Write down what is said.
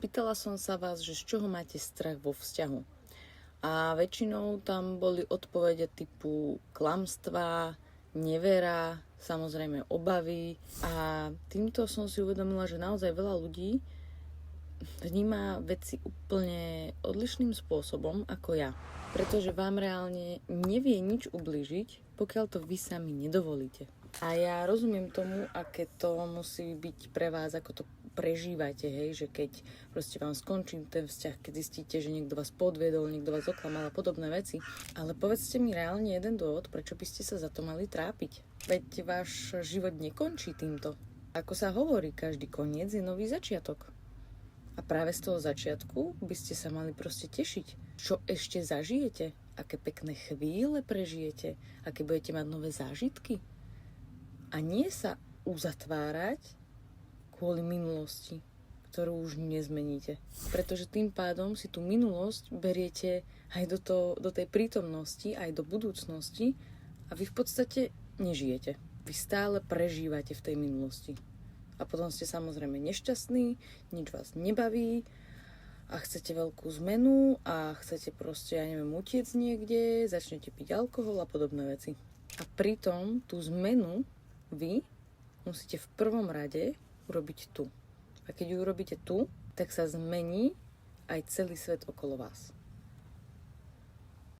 Spýtala som sa vás, že z čoho máte strach vo vzťahu. A väčšinou tam boli odpovede typu klamstva, nevera, samozrejme obavy. A týmto som si uvedomila, že naozaj veľa ľudí vníma veci úplne odlišným spôsobom ako ja. Pretože vám reálne nevie nič ublížiť, pokiaľ to vy sami nedovolíte. A ja rozumiem tomu, aké to musí byť pre vás, ako to prežívate, hej, že keď proste vám skončí ten vzťah, keď zistíte, že niekto vás podviedol, niekto vás oklamal a podobné veci. Ale povedzte mi reálne jeden dôvod, prečo by ste sa za to mali trápiť. Veď váš život nekončí týmto. Ako sa hovorí, každý koniec je nový začiatok. A práve z toho začiatku by ste sa mali proste tešiť. Čo ešte zažijete? Aké pekné chvíle prežijete? Aké budete mať nové zážitky? A nie sa uzatvárať kvôli minulosti, ktorú už nezmeníte. Pretože tým pádom si tú minulosť beriete aj do tej prítomnosti, aj do budúcnosti a vy v podstate nežijete. Vy stále prežívate v tej minulosti. A potom ste samozrejme nešťastní, nič vás nebaví a chcete veľkú zmenu a chcete proste, ja neviem, utiec niekde, začnete piť alkohol a podobné veci. A pritom tú zmenu vy musíte v prvom rade urobiť tu. A keď ju urobíte tu, tak sa zmení aj celý svet okolo vás.